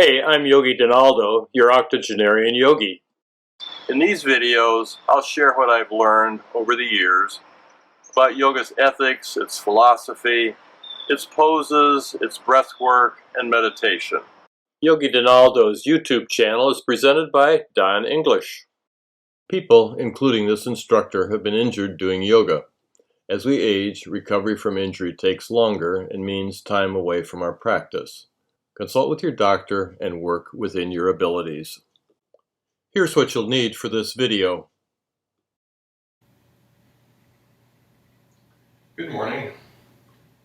Hey, I'm Yogi Donaldo, your octogenarian yogi. In these videos, I'll share what I've learned over the years about yoga's ethics, its philosophy, its poses, its breath work, and meditation. Yogi Donaldo's YouTube channel is presented by Don English. People, including this instructor, have been injured doing yoga. As we age, recovery from injury takes longer and means time away from our practice. Consult with your doctor and work within your abilities. Here's what you'll need for this video. Good morning.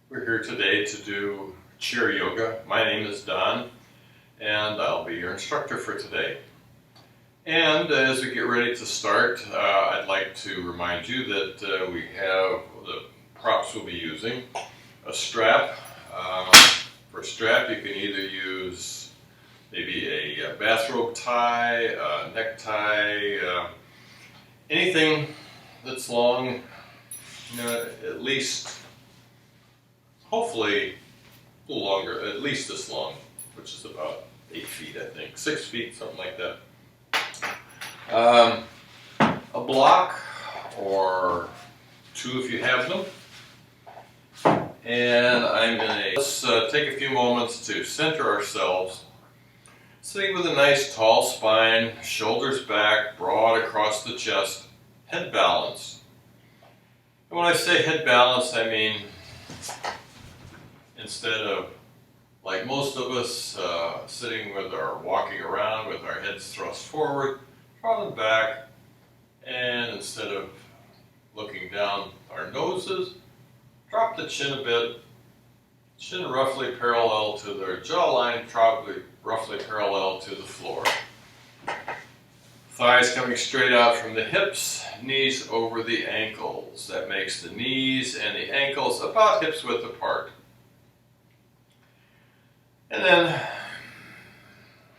We're here today to do chair yoga. My name is Don, and I'll be your instructor for today. And as we get ready to start, I'd like to remind you that we have the props we'll be using. A strap. For a strap, you can either use maybe a bathrobe tie, a necktie, anything that's long, at least, hopefully a little longer, at least this long, which is about 8 feet, I think, 6 feet, something like that. A block or two if you have them. And I'm going to let's take a few moments to center ourselves, sitting with a nice tall spine, shoulders back, broad across the chest, head balanced. And when I say head balanced, I mean instead of, like most of us, sitting with our walking around with our heads thrust forward, draw them back, and instead of looking down our noses, drop the chin a bit, chin roughly parallel to their jawline, probably roughly parallel to the floor. Thighs coming straight out from the hips, knees over the ankles. That makes the knees and the ankles about hips width apart. And then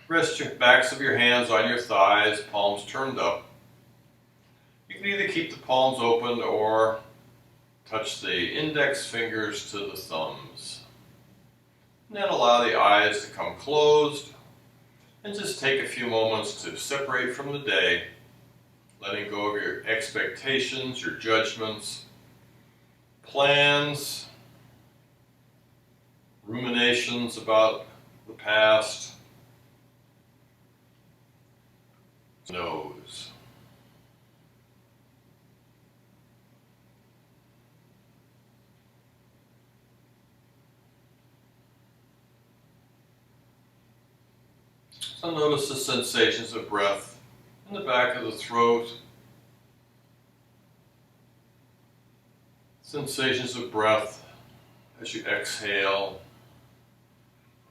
rest your backs of your hands on your thighs, palms turned up. You can either keep the palms open or touch the index fingers to the thumbs. And then allow the eyes to come closed and just take a few moments to separate from the day, letting go of your expectations, your judgments, plans, ruminations about the past. Nose. So notice the sensations of breath in the back of the throat, sensations of breath as you exhale,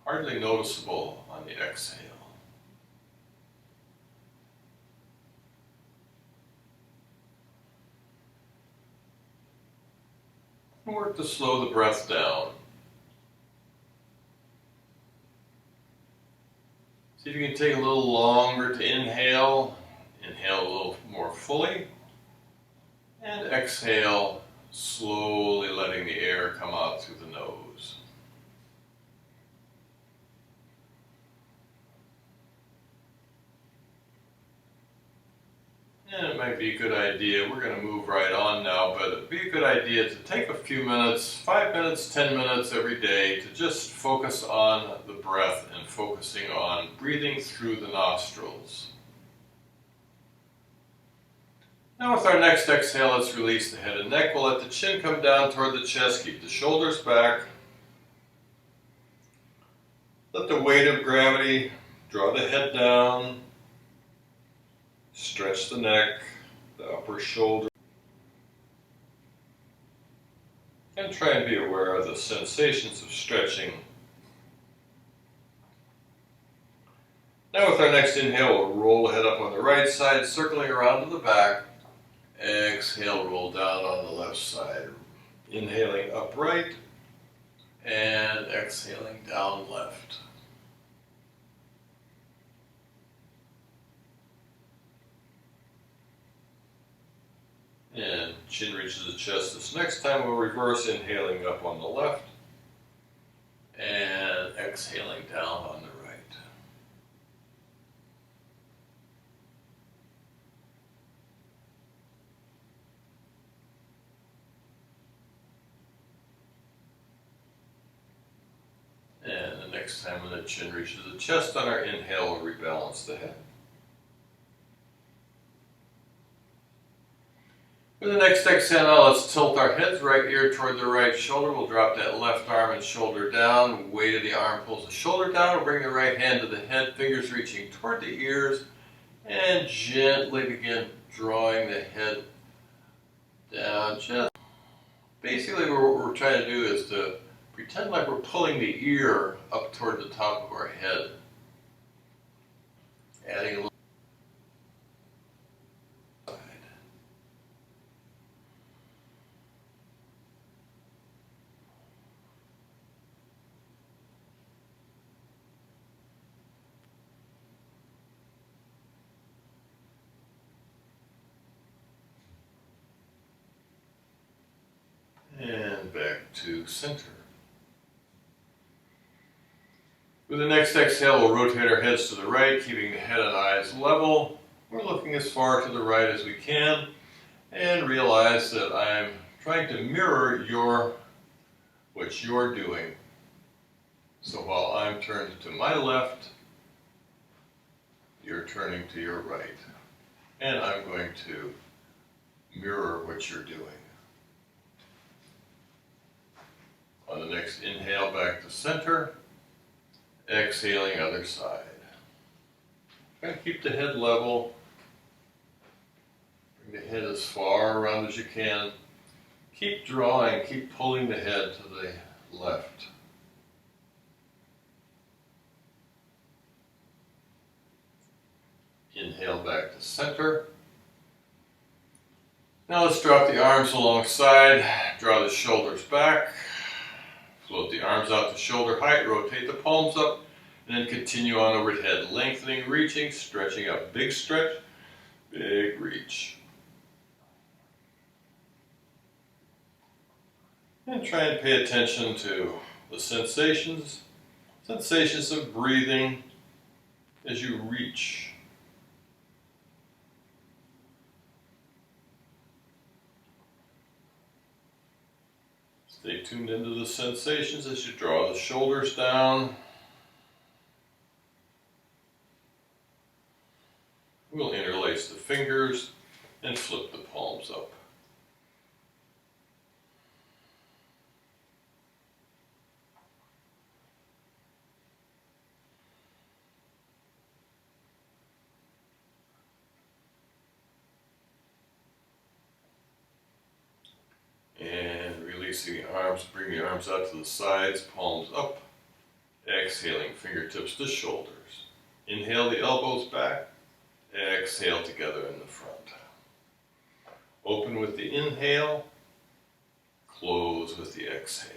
hardly noticeable on the exhale. And work to slow the breath down. See if you can take a little longer to inhale. Inhale a little more fully. And exhale, slowly letting the air come out through the nose. And it might be a good idea, we're going to move right on now, but it'd be a good idea to take a few minutes, 5 minutes, 10 minutes every day to just focus on the breath and focusing on breathing through the nostrils. Now with our next exhale, let's release the head and neck. We'll let the chin come down toward the chest, keep the shoulders back. Let the weight of gravity draw the head down. Stretch the neck, the upper shoulder, and try and be aware of the sensations of stretching. Now with our next inhale, we'll roll the head up on the right side, circling around to the back. Exhale, roll down on the left side. Inhaling up right, and exhaling down left. And chin reaches the chest. This next time we'll reverse, inhaling up on the left and exhaling down on the right. next time when the chin reaches the chest on our inhale, we'll rebalance the head. For the next exhale, now let's tilt our heads, right ear toward the right shoulder. We'll drop that left arm and shoulder down. Weight of the arm pulls the shoulder down. We'll bring the right hand to the head, fingers reaching toward the ears, and gently begin drawing the head down. Basically, what we're trying to do is to pretend like we're pulling the ear up toward the top of our head. Adding a little side. And back to center. With the next exhale, we'll rotate our heads to the right, keeping the head and eyes level. We're looking as far to the right as we can, and realize that I'm trying to mirror what you're doing. So while I'm turned to my left, you're turning to your right. And I'm going to mirror what you're doing. On the next inhale, back to center. Exhaling, other side. Try to keep the head level. Bring the head as far around as you can. Keep drawing, keep pulling the head to the left. Inhale back to center. Now let's drop the arms alongside, draw the shoulders back, float the arms out to shoulder height, rotate the palms up, and then continue on overhead, lengthening, reaching, stretching up. Big stretch, big reach. And try and pay attention to the sensations of breathing as you reach. Stay tuned into the sensations as you draw the shoulders down. We'll interlace the fingers and flip the palms up. And releasing the arms, bring the arms out to the sides, palms up. Exhaling, fingertips to shoulders. Inhale the elbows back. Exhale together in the front. Open with the inhale. Close with the exhale.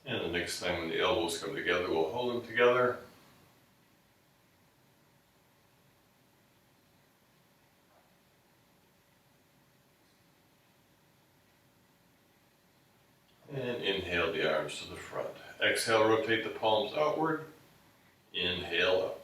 And the next time when the elbows come together, we'll hold them together. And inhale the arms to the front. Exhale, rotate the palms outward. Inhale upward.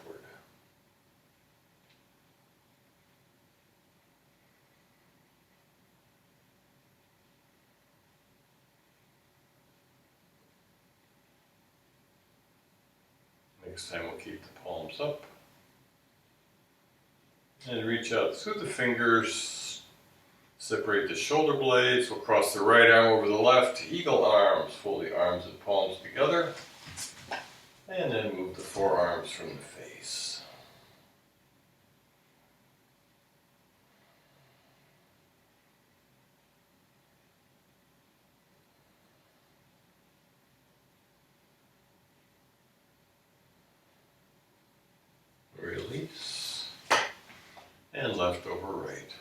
Next time we'll keep the palms up. And reach out through the fingers. Separate the shoulder blades. We'll cross the right arm over the left. Eagle arms. Fold the arms and palms together. And then move the forearms from the face. Release. And left over right.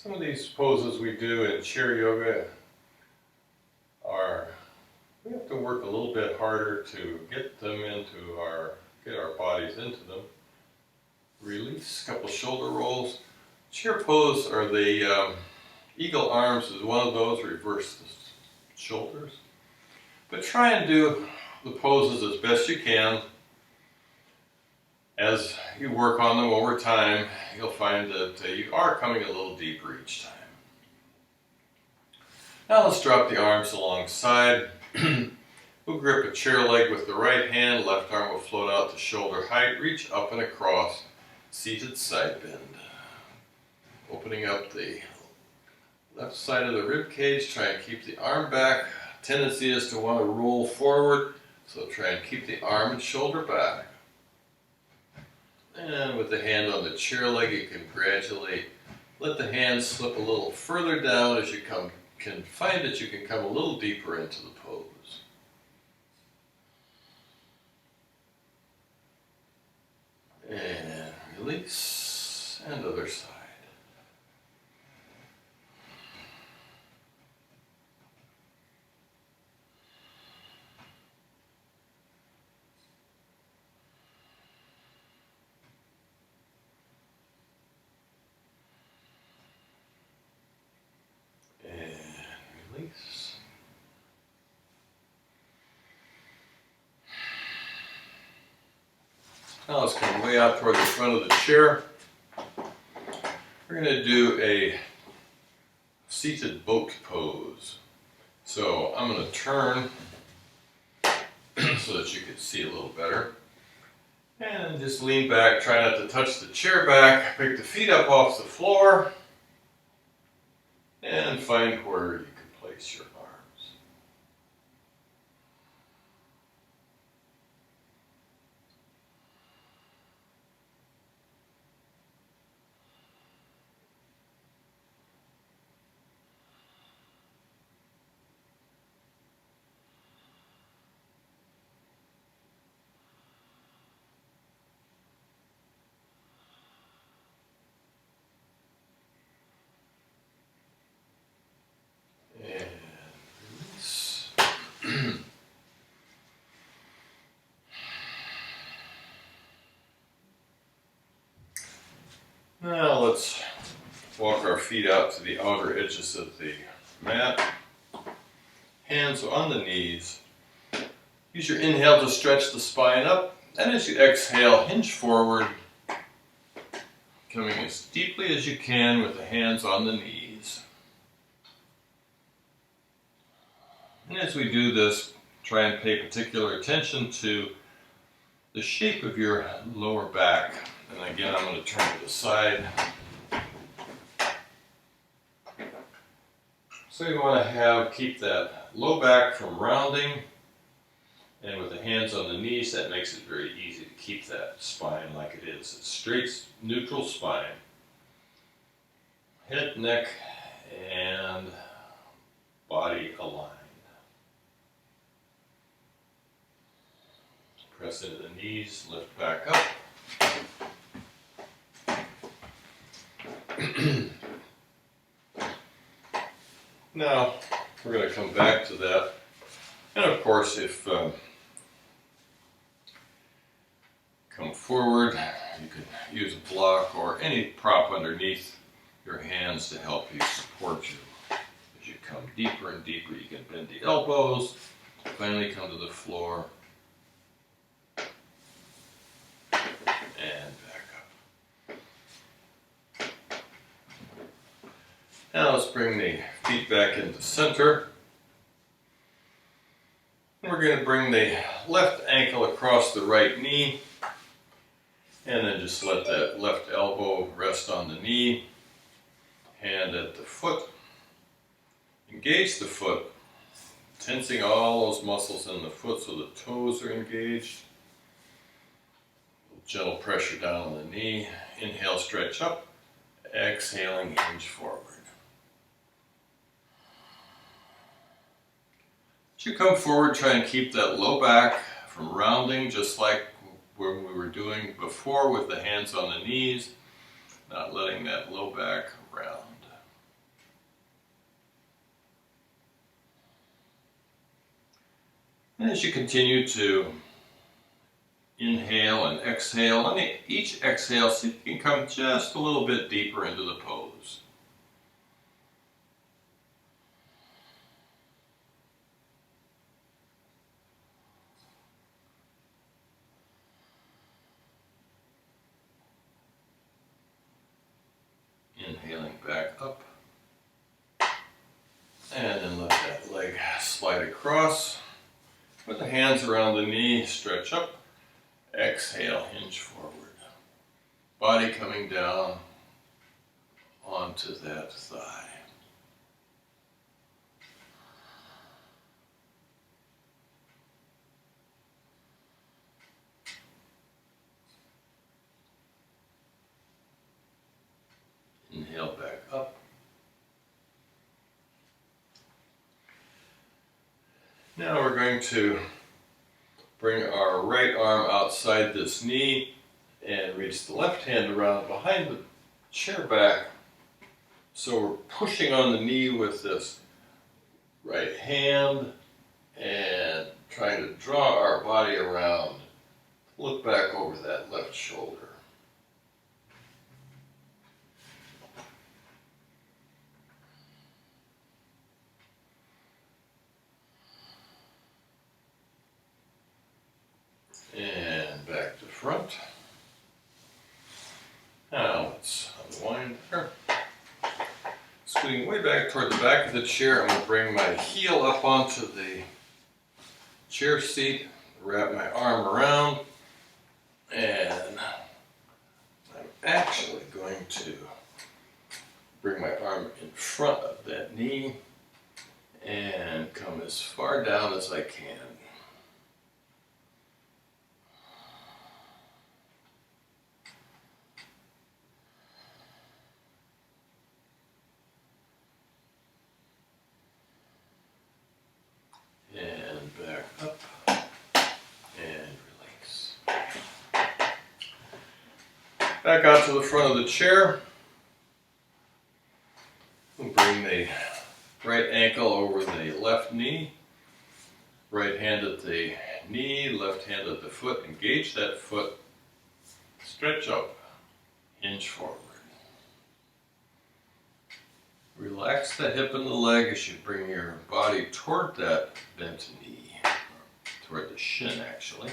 Some of these poses we do in chair yoga we have to work a little bit harder to get our bodies into them. Release, a couple shoulder rolls. Chair pose or the eagle arms is one of those, reverse the shoulders. But try and do the poses as best you can. As you work on them over time, you'll find that you are coming a little deeper each time. Now let's drop the arms alongside. We'll grip a chair leg with the right hand, left arm will float out to shoulder height, reach up and across, seated side bend. Opening up the left side of the rib cage, try and keep the arm back. Tendency is to want to roll forward, so try and keep the arm and shoulder back. And with the hand on the chair leg, you can gradually let the hands slip a little further down as you can find that you can come a little deeper into the pose. And release, and other side. Release. Now let's come way out toward the front of the chair. We're going to do a seated boat pose. So I'm going to turn so that you can see a little better. And just lean back, try not to touch the chair back, pick the feet up off the floor, and find where you can place your arms. Now let's walk our feet out to the outer edges of the mat. Hands on the knees. Use your inhale to stretch the spine up, and as you exhale, hinge forward, coming as deeply as you can with the hands on the knees. And as we do this, try and pay particular attention to the shape of your lower back. And again, I'm going to turn to the side. So you want to keep that low back from rounding, and with the hands on the knees, that makes it very easy to keep that spine like it is. It's straight, neutral spine. Head, neck, and body aligned. Press into the knees, lift back up. Now, we're going to come back to that. And of course, if come forward, you can use a block or any prop underneath your hands to help you support you. As you come deeper and deeper, you can bend the elbows, finally come to the floor, and back up. Now let's bring the feet back into center. And we're going to bring the left ankle across the right knee, and then just let that left elbow rest on the knee, hand at the foot. Engage the foot, tensing all those muscles in the foot so the toes are engaged. Gentle pressure down on the knee. Inhale, stretch up. Exhaling, hinge forward. As you come forward, try and keep that low back from rounding, just like when we were doing before with the hands on the knees, not letting that low back round. And as you continue to inhale and exhale, on each exhale, see if you can come just a little bit deeper into the pose. Inhaling back up. And then let that leg slide across. Put the hands around the knee, stretch up. Exhale, hinge forward. Body coming down onto that thigh. Inhale back up. Now we're going to bring our right arm outside this knee and reach the left hand around behind the chair back. So we're pushing on the knee with this right hand and trying to draw our body around. Look back over that left shoulder. And back to front. Now let's unwind there. Scooting way back toward the back of the chair, I'm going to bring my heel up onto the chair seat, wrap my arm around, and I'm actually going to bring my arm in front of that knee and come as far down as I can. And back up and release. Back out to the front of the chair. We'll bring the right ankle over the left knee. Right hand at the knee, left hand at the foot. Engage that foot. Stretch up. Hinge forward. Relax the hip and the leg as you bring your body toward that bent knee, toward the shin actually.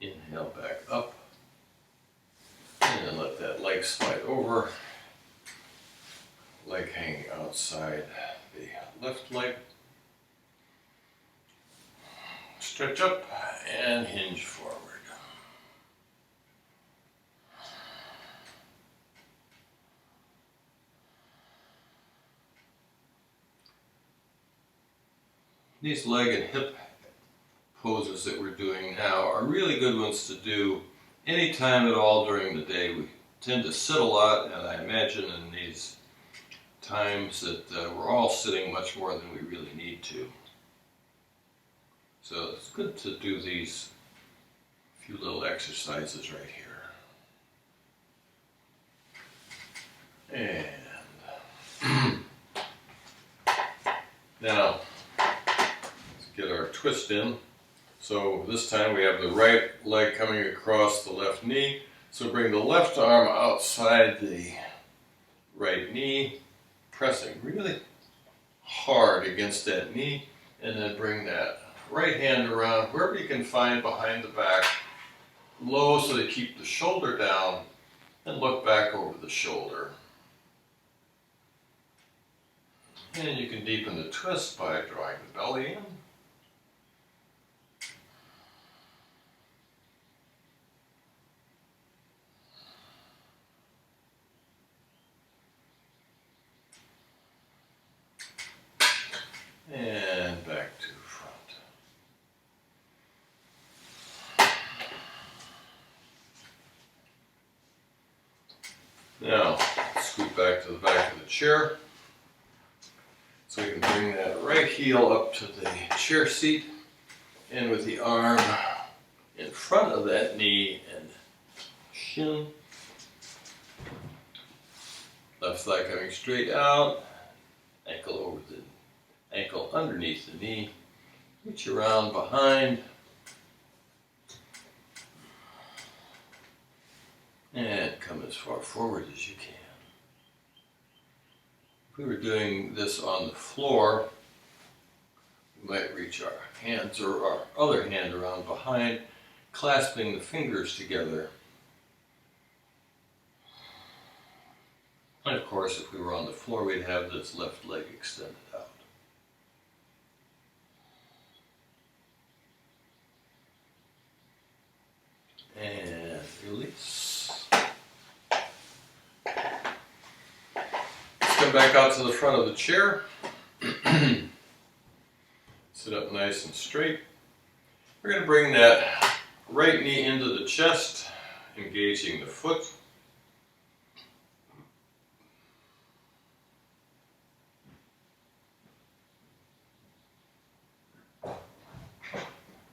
Inhale back up, and then let that leg slide over, leg hanging outside the left leg. Stretch up and hinge forward. These leg and hip poses that we're doing now are really good ones to do anytime at all during the day. We tend to sit a lot, and I imagine in these times that we're all sitting much more than we really need to. So it's good to do these few little exercises right here. And now let's get our twist in. So this time we have the right leg coming across the left knee. So bring the left arm outside the right knee, pressing really hard against that knee, and then bring that right hand around wherever you can find behind the back, low so that you keep the shoulder down, and look back over the shoulder. And you can deepen the twist by drawing the belly in. And back to front. Now, scoot back to the back chair. So we can bring that right heel up to the chair seat, and with the arm in front of that knee and shin. Left thigh coming straight out, ankle underneath the knee. Reach around behind. And come as far forward as you can. If we were doing this on the floor, we might reach our hands or our other hand around behind, clasping the fingers together. And of course, if we were on the floor, we'd have this left leg extended out. And release. Come back out to the front of the chair. Sit up nice and straight. We're going to bring that right knee into the chest, engaging the foot.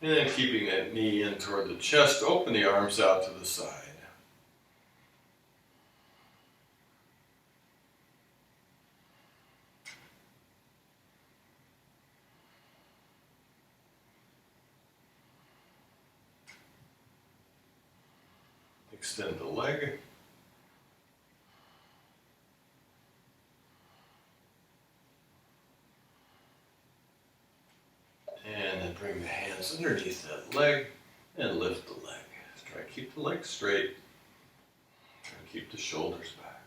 And then keeping that knee in toward the chest, open the arms out to the side. Extend the leg. And then bring the hands underneath that leg and lift the leg. Try to keep the leg straight. Try to keep the shoulders back.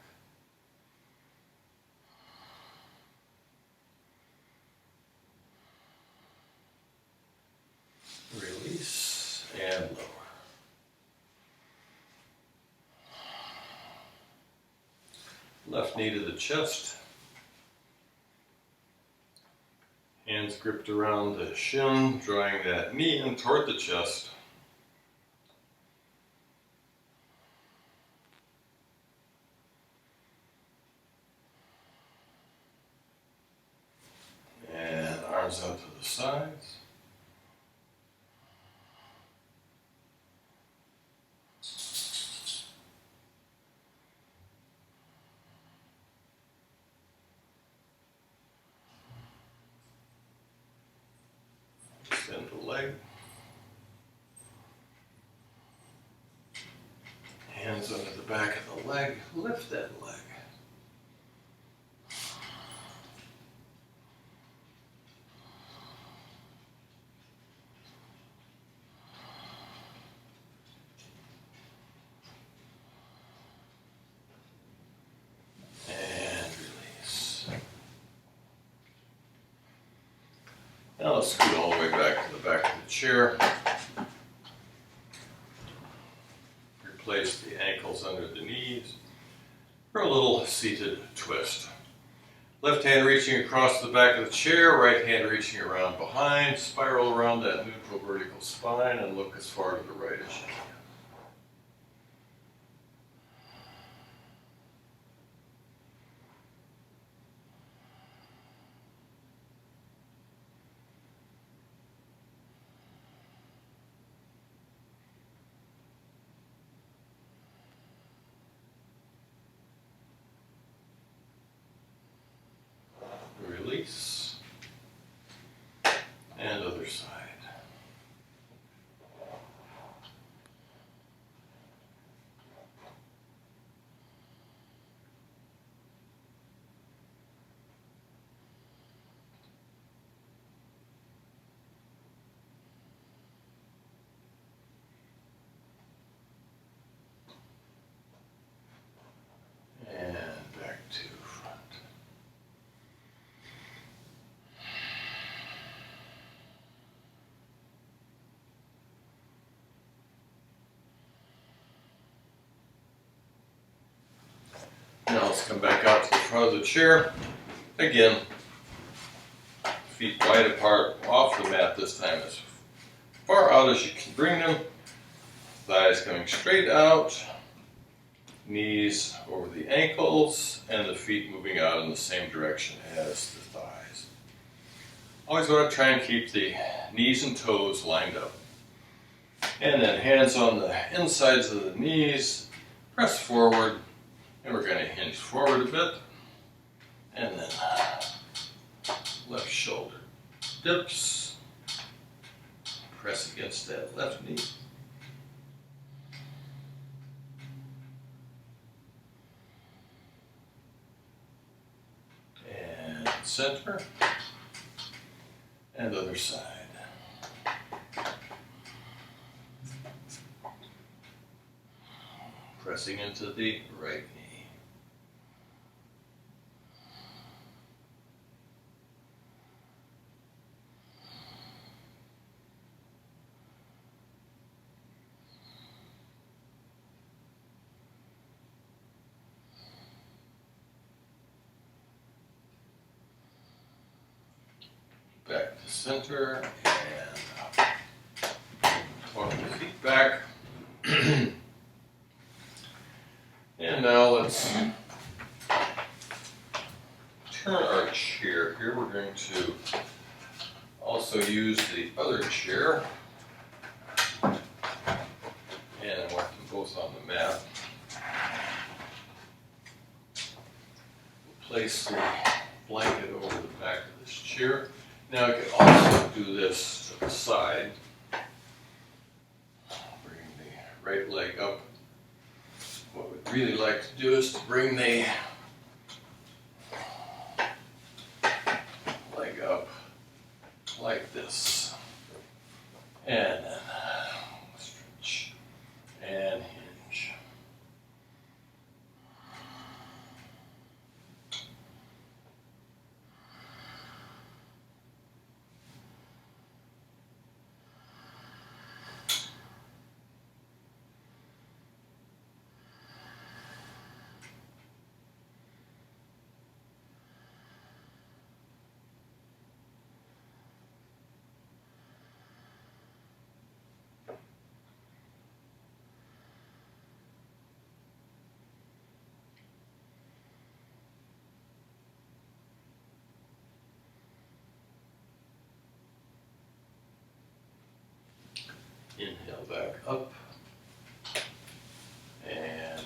Release and lower. Left knee to the chest. Hands gripped around the shin, drawing that knee in toward the chest. And arms out to the sides. Extend the leg. Hands under the back of the leg. Lift that leg. And release. Now let's scoot all the way back to the back of the chair. Replace the ankles under the knees for a little seated twist. Left hand reaching across the back of the chair, right hand reaching around behind, spiral around that neutral vertical spine and look as far to the right as you can. Release. And other side. And back to front. Now let's come back out to the front of the chair. Again, feet wide apart off the mat this time, as far out as you can bring them. Thighs coming straight out. Knees over the ankles and the feet moving out in the same direction as the thighs. Always want to try and keep the knees and toes lined up. And then hands on the insides of the knees, press forward, and we're going to hinge forward a bit. And then left shoulder dips, press against that left knee. And center, and other side. Pressing into the right knee. Back to center and walk the feet back. And now let's turn our chair here. We're going to also use the other chair. And I want them both on the mat. We'll place the blanket over the back of this chair. Now I could also do this to the side. Bring the right leg up. What we'd really like to do is to bring the leg up like this. And then stretch and hinge. Inhale back up, and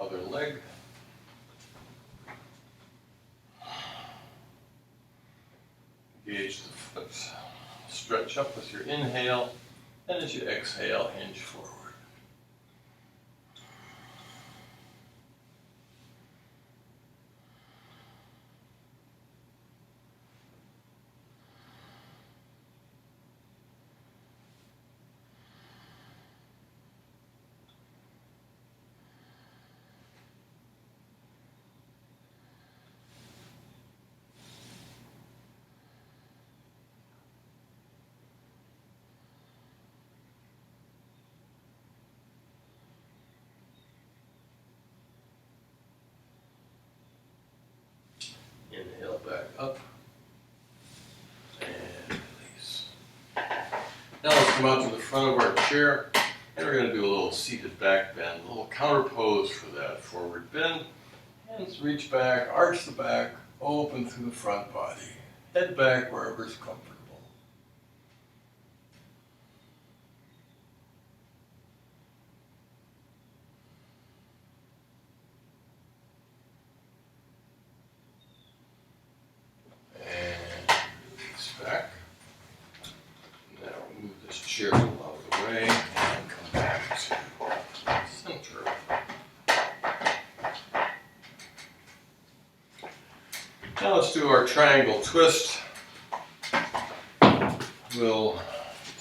other leg. Engage the foot, stretch up with your inhale, and as you exhale, hinge forward. Inhale back up, and release. Now let's come out to the front of our chair, and we're going to do a little seated back bend, a little counter pose for that forward bend. Hands reach back, arch the back, open through the front body. Head back wherever's comfortable. Chair out of the way and come back to center. Now let's do our triangle twist. We'll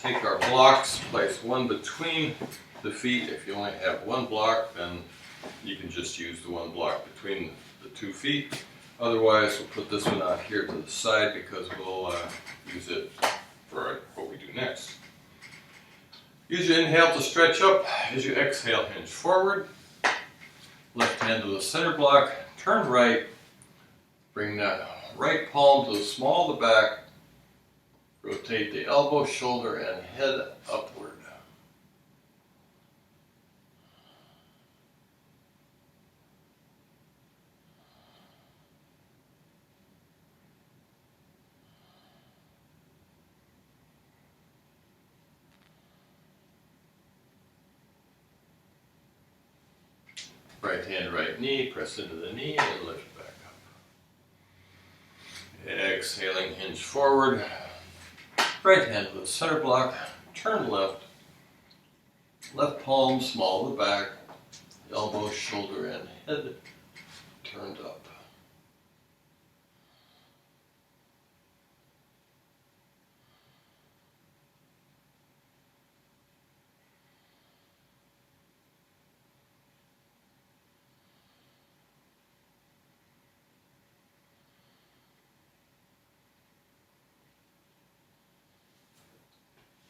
take our blocks, place one between the feet. If you only have one block, then you can just use the one block between the 2 feet. Otherwise, we'll put this one out here to the side because we'll use it for what we do next. Use your inhale to stretch up. As you exhale, hinge forward. Left hand to the center block. Turn right. Bring that right palm to the small of the back. Rotate the elbow, shoulder, and head upward. Right hand, right knee, press into the knee and lift back up. Exhaling, hinge forward. Right hand to the center block, turn left. Left palm small to the back, elbow, shoulder, and head turned up.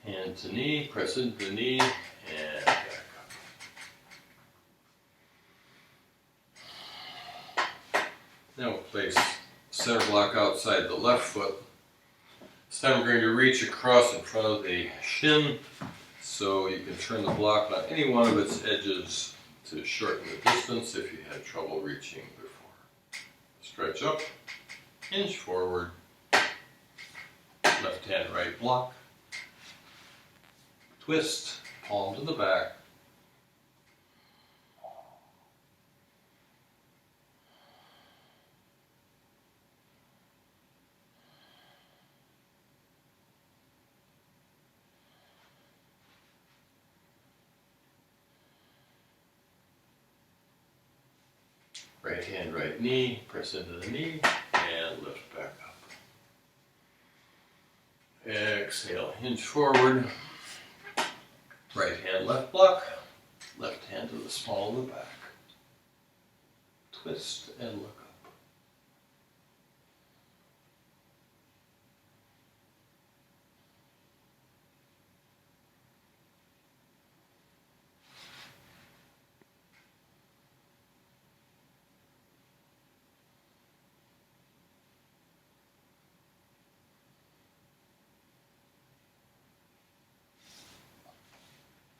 Hand to knee, press into the knee, and back up. Now we'll place center block outside the left foot. This time we're going to reach across in front of the shin so you can turn the block on any one of its edges to shorten the distance if you had trouble reaching before. Stretch up, hinge forward, left hand right block. Twist, palm to the back. Right hand, right knee, press into the knee, and lift back up. Exhale, hinge forward. Right hand, left block. Left hand to the small of the back. Twist and look up.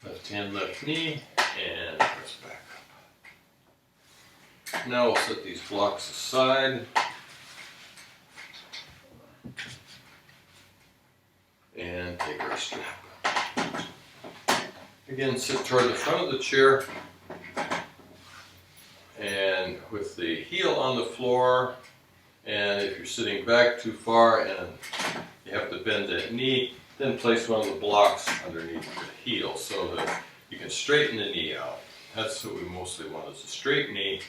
Left hand, left knee, and press back up. Now we'll set these blocks aside. And take our strap. Again, sit toward the front of the chair. And with the heel on the floor, and if you're sitting back too far and you have to bend that knee, then place one of the blocks underneath the heel so that you can straighten the knee out. That's what we mostly want, is a straight knee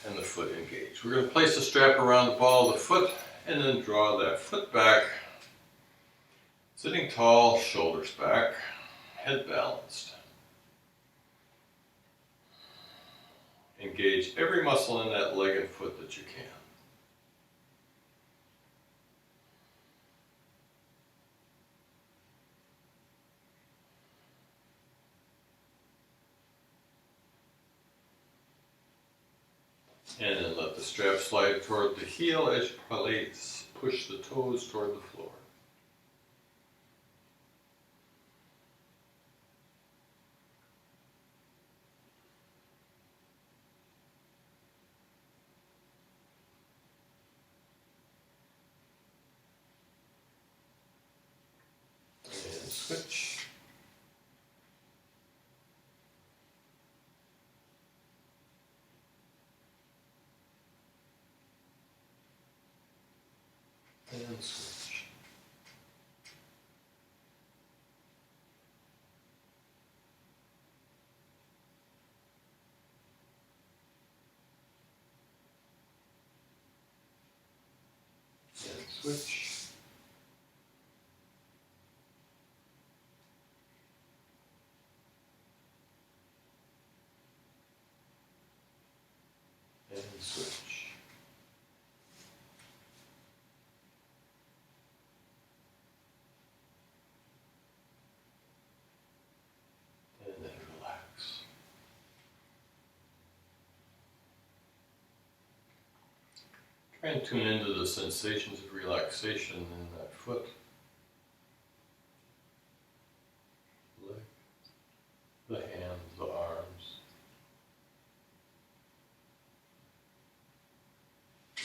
and the foot engaged. We're going to place the strap around the ball of the foot and then draw that foot back. Sitting tall, shoulders back, head balanced. Engage every muscle in that leg and foot that you can. And then let the strap slide toward the heel as you probably push the toes toward the floor. And switch. And switch. And switch. And switch. And then relax. Try and tune into the sensations of relaxation in that foot, leg, the hands, the arms.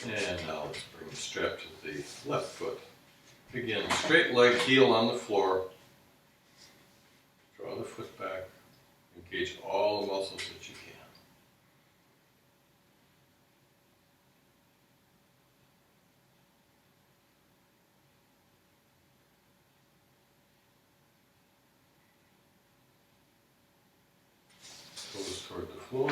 And now let's bring the strap to the left foot. Again, straight leg, heel on the floor. Draw the foot back. Engage all the muscles that you can. more.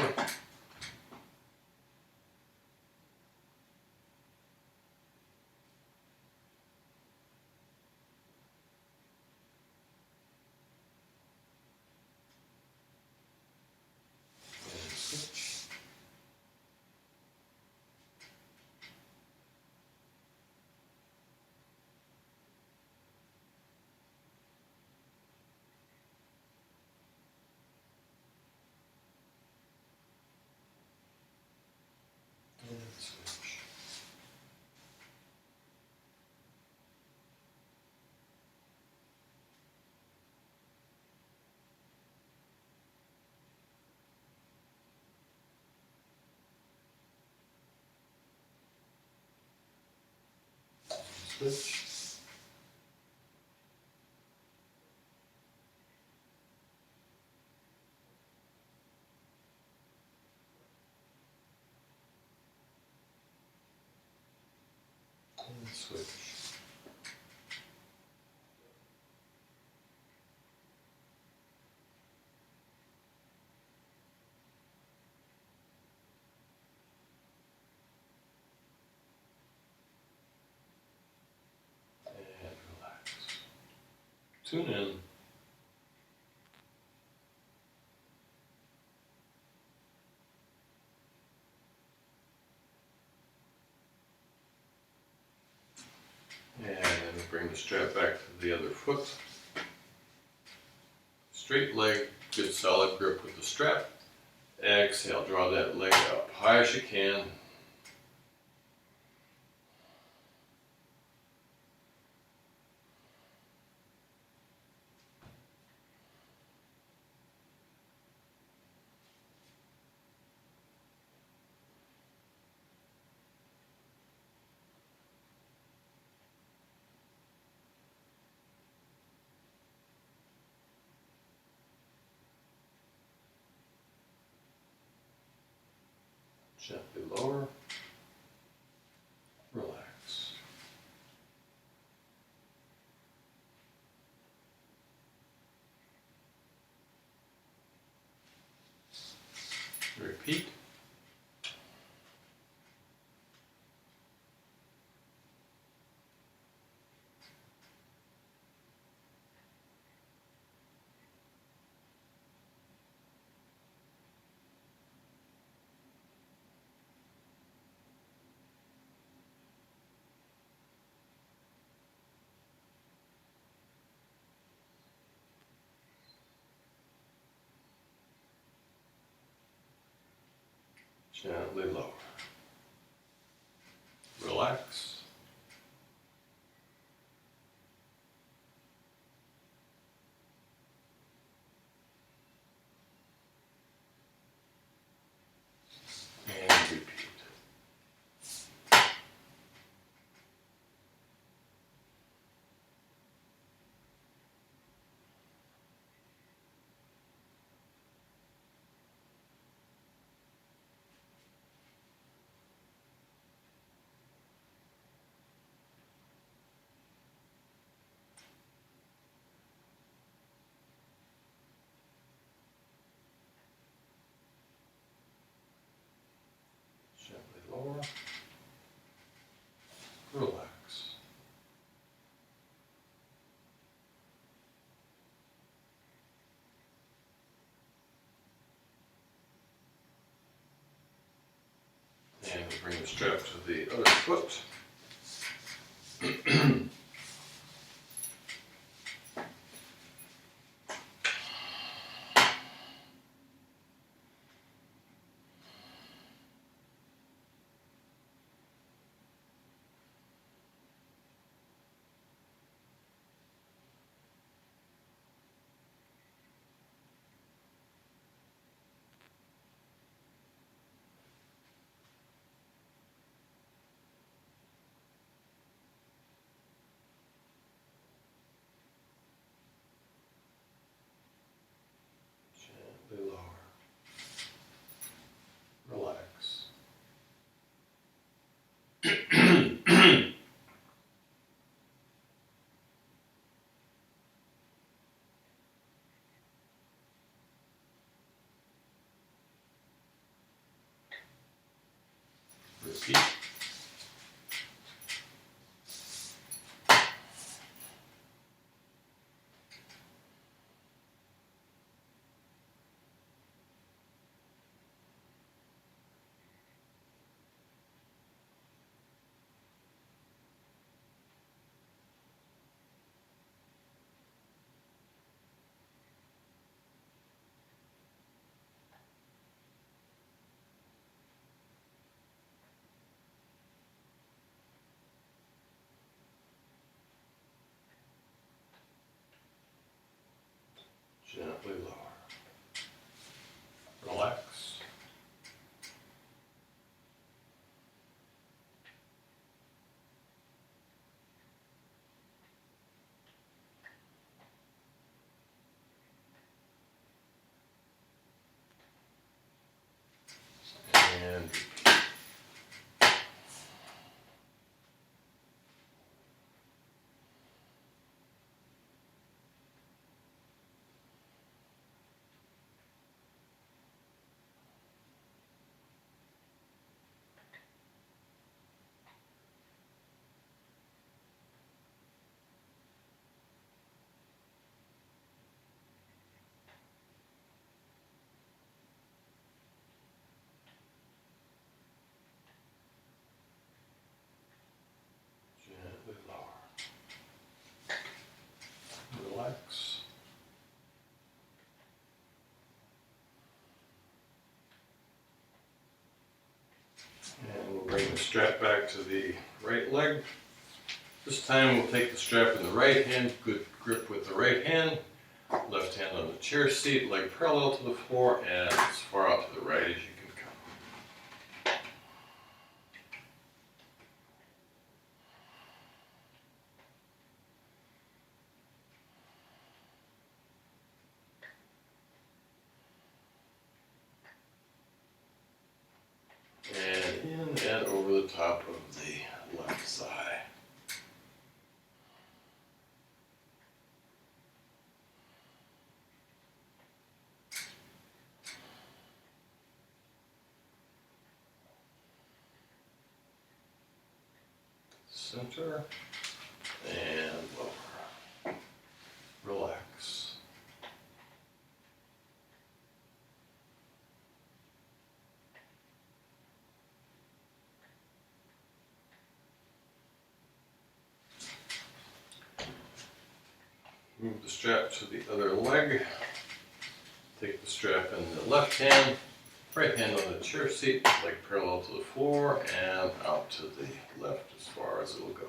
Switch. And switch. And relax. Tune in. And bring the strap back to the other foot. Straight leg, good solid grip with the strap. Exhale, draw that leg up high as you can. Gently lower. Relax. Repeat. Gently lower. Relax. And repeat. Gently lower. Relax. And bring the strap to the other foot. feet. Gently lower. Relax. And gently lower. Relax. And we'll bring the strap back to the right leg. This time we'll take the strap in the right hand, good grip with the right hand, left hand on the chair seat, leg parallel to the floor, and as far out to the right as you can come. And in and over the top of the left thigh. Center and lower. Relax. Move the strap to the other leg. Take the strap in the left hand, right hand on the chair seat, leg parallel to the floor, and out to the left as far as it will go.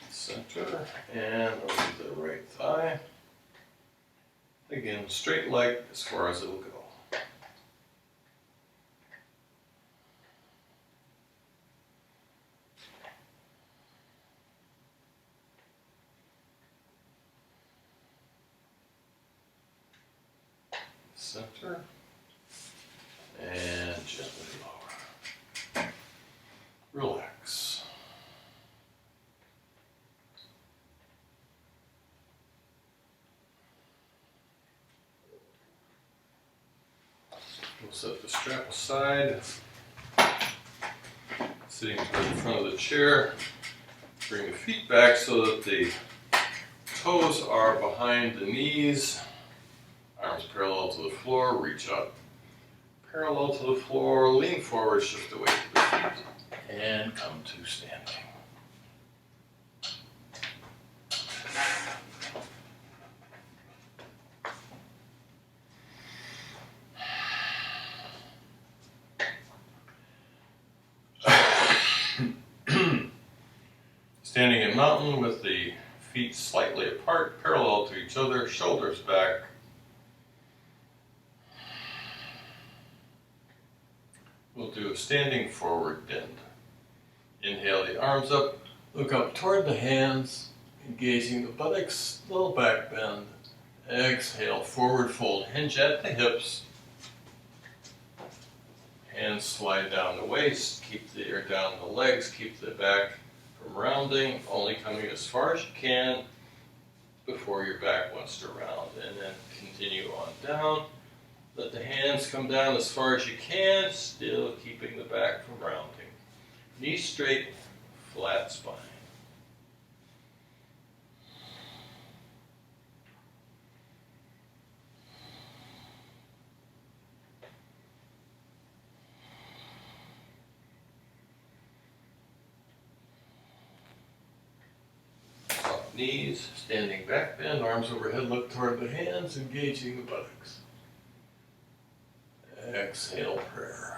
Center and over the right thigh. Again, straight leg as far as it will go. Center and gently lower. Relax. We'll set the strap aside, sitting toward the front of the chair. Bring the feet back so that the toes are behind the knees. Arms parallel to the floor, reach up. Parallel to the floor, lean forward, shift the weight to the feet, and come to standing. Standing in mountain with the feet slightly apart, parallel to each other, shoulders back. We'll do a standing forward bend. Inhale the arms up, look up toward the hands, engaging the buttocks, little back bend. Exhale, forward fold, hinge at the hips. Hands And slide down the waist, keep the air down the legs, keep the back from rounding, only coming as far as you can before your back wants to round. And then continue on down. Let the hands come down as far as you can, still keeping the back from rounding. Knees straight, flat spine. Soft knees, standing back bend, arms overhead, look toward the hands, engaging the buttocks. Exhale, prayer.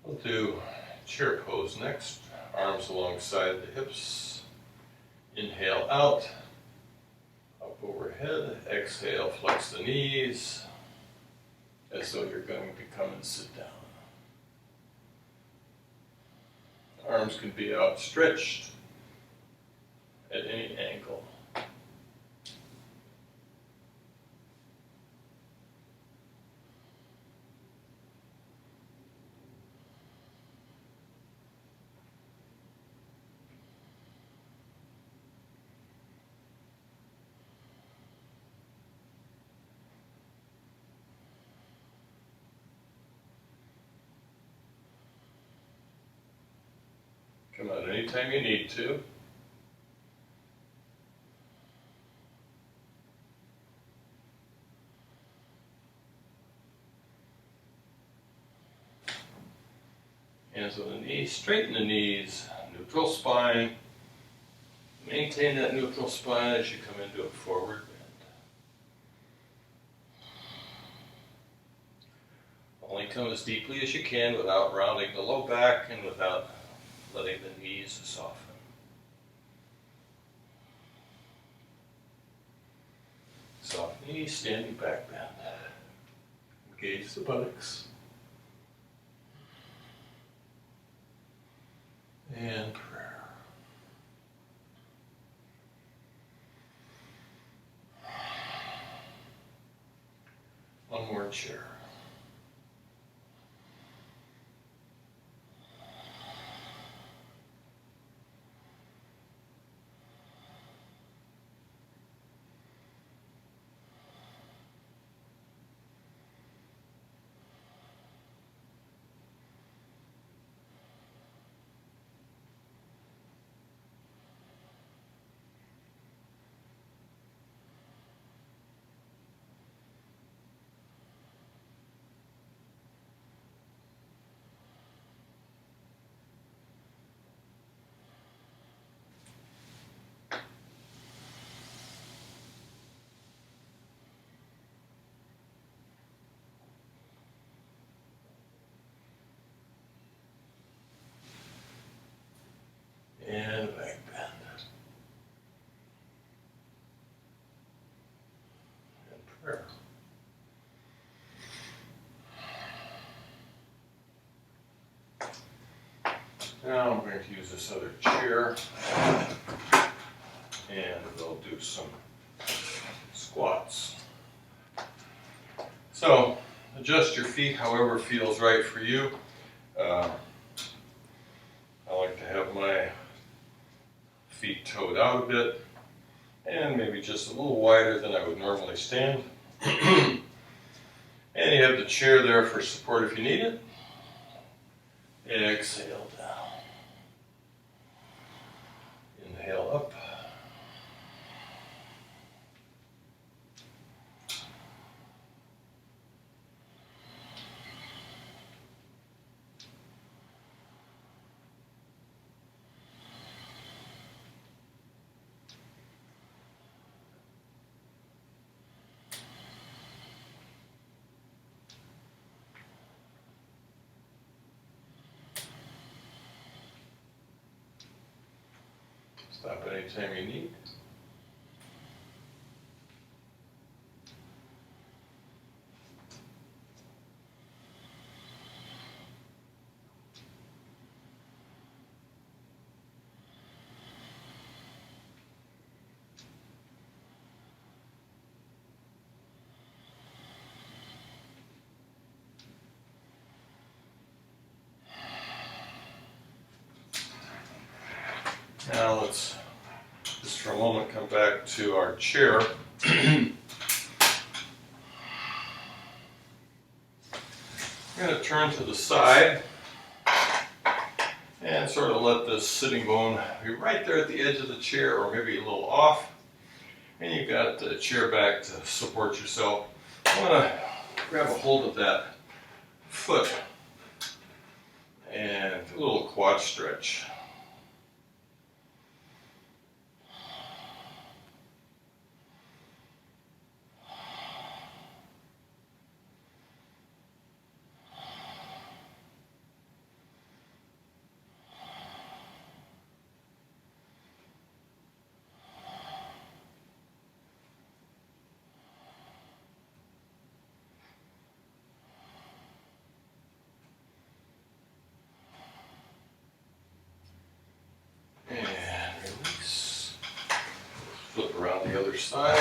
We'll do chair pose next. Arms alongside the hips. Inhale out, up overhead. Exhale, flex the knees as though you're going to come and sit down. Arms can be outstretched at any angle. Come out anytime you need to. Hands on the knees, straighten the knees, neutral spine. Maintain that neutral spine as you come into a forward bend. Only come as deeply as you can without rounding the low back and without letting the knees soften. Soft knees, standing back bend. Engage the buttocks. And prayer. One more chair. And back bend. And prayer. Now I'm going to use this other chair and we'll do some squats. So adjust your feet however feels right for you. I like to have my feet toed out a bit and maybe just a little wider than I would normally stand. And you have the chair there for support if you need it. Exhale down. Inhale up. Stop anytime you need. let's just for a moment come back to our chair. I'm going to turn to the side and sort of let this sitting bone be right there at the edge of the chair, or maybe a little off. And you've got the chair back to support yourself. I'm going to grab a hold of that foot and a little quad stretch. And release. Flip around the other side.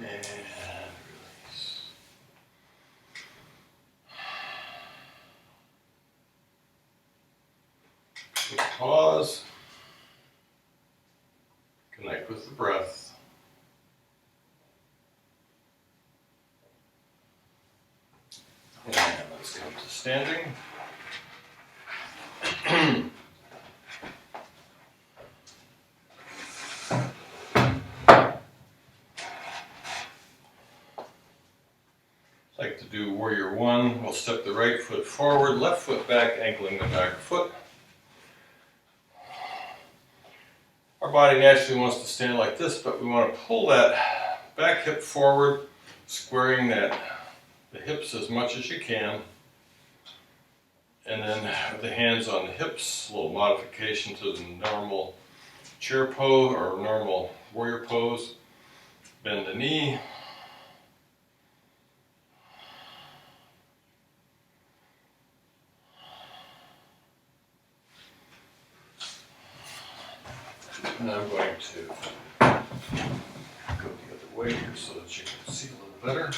And release. Just pause. Connect with the breath. And let's come to standing. Like to do warrior one. We'll step the right foot forward, left foot back, ankling the back foot. Our body naturally wants to stand like this, but we want to pull that back hip forward, squaring the hips as much as you can. And then with the hands on the hips, a little modification to the normal chair pose or normal warrior pose. Bend the knee. And I'm going to go the other way here so that you can see a little better.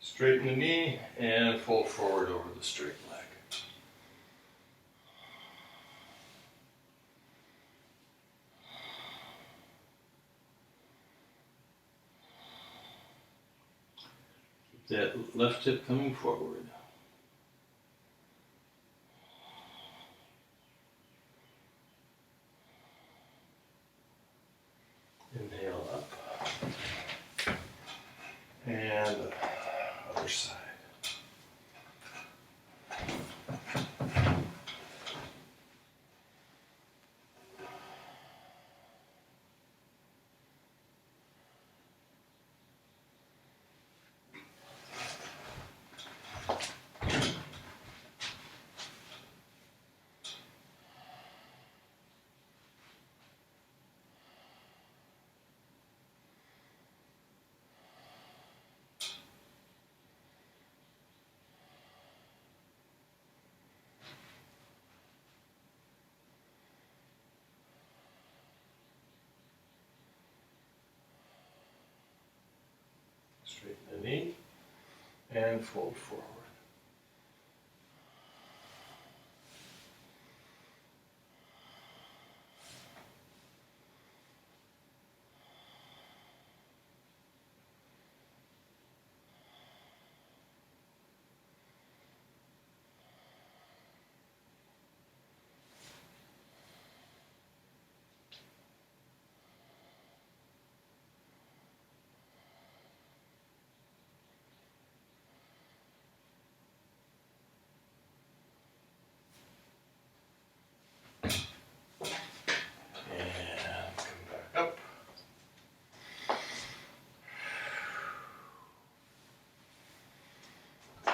Straighten the knee and fold forward over the straight leg. That left hip coming forward. Inhale up. And other side. Straighten the knee and fold forward.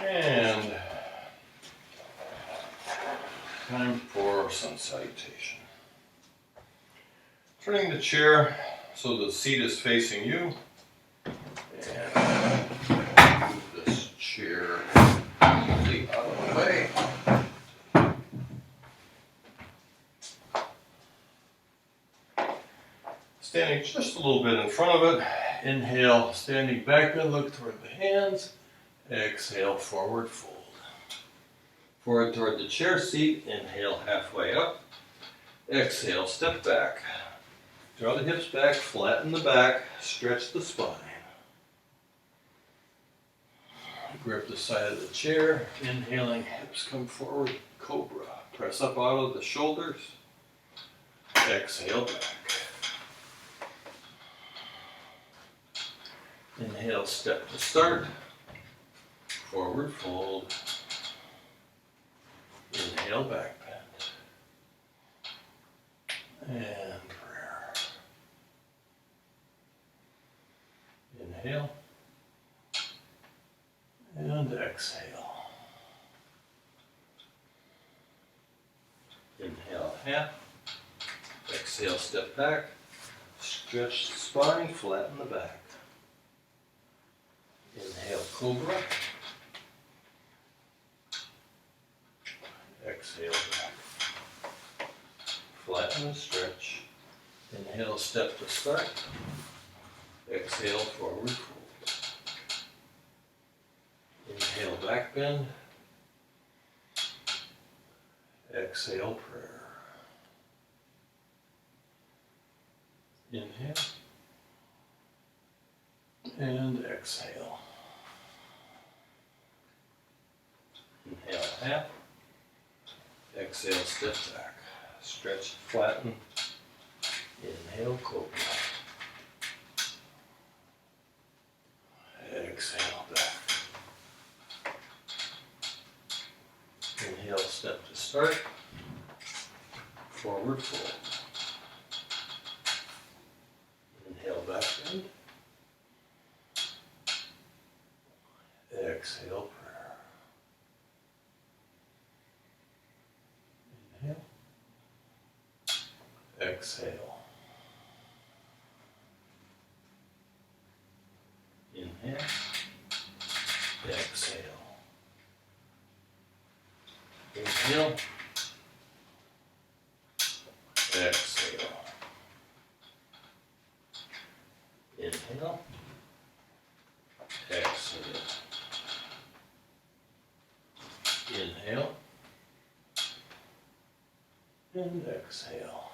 And time for sun salutation. Turning the chair so the seat is facing you. And move this chair completely out of the way. Standing just a little bit in front of it. Inhale, standing back and look toward the hands. Exhale, forward fold. Forward toward the chair seat. Inhale, halfway up. Exhale, step back. Draw the hips back, flatten the back, stretch the spine. Grip the side of the chair. Inhaling, hips come forward, cobra. Press up out of the shoulders. Exhale, back. Inhale, step to start. Forward fold. Inhale, back bend. And prayer. Inhale. And exhale. Inhale, half. Exhale, step back. Stretch the spine, flatten the back. Inhale, cobra. Exhale, back. Flatten and stretch. Inhale, step to start. Exhale, forward fold. Inhale, back bend. Exhale, prayer. Inhale. And exhale. Inhale, half. Exhale, step back. Stretch, flatten. Inhale, cobra. Exhale, back. Inhale, step to start. Forward fold. Inhale, back bend. Exhale, prayer. Inhale. Exhale. Inhale. Exhale. Inhale. Exhale. Inhale. Exhale. Inhale. And exhale.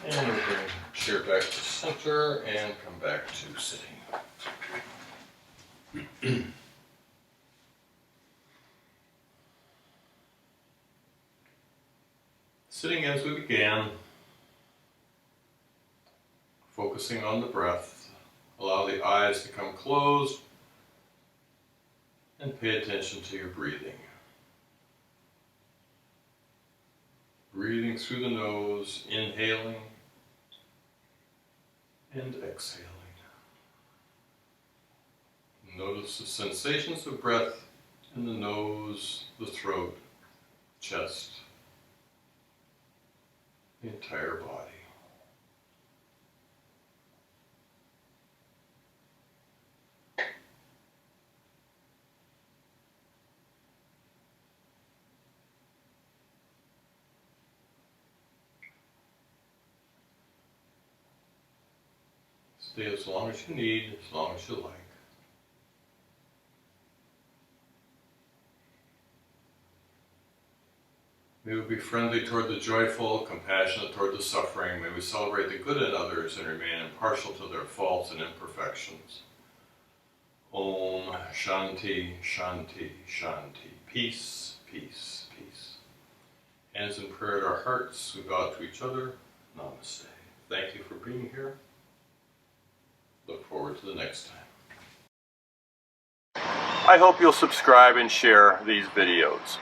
And we'll bring chair back to center and come back to sitting. Sitting as we began, focusing on the breath. Allow the eyes to come closed and pay attention to your breathing. Breathing through the nose, inhaling and exhaling. Notice the sensations of breath in the nose, the throat, chest, the entire body. Stay as long as you need, as long as you like. May we be friendly toward the joyful, compassionate toward the suffering. May we celebrate the good in others and remain impartial to their faults and imperfections. Om Shanti, Shanti, Shanti. Peace, peace, peace. Hands in prayer at our hearts, we bow to each other. Namaste. Thank you for being here. Look forward to the next time. I hope you'll subscribe and share these videos.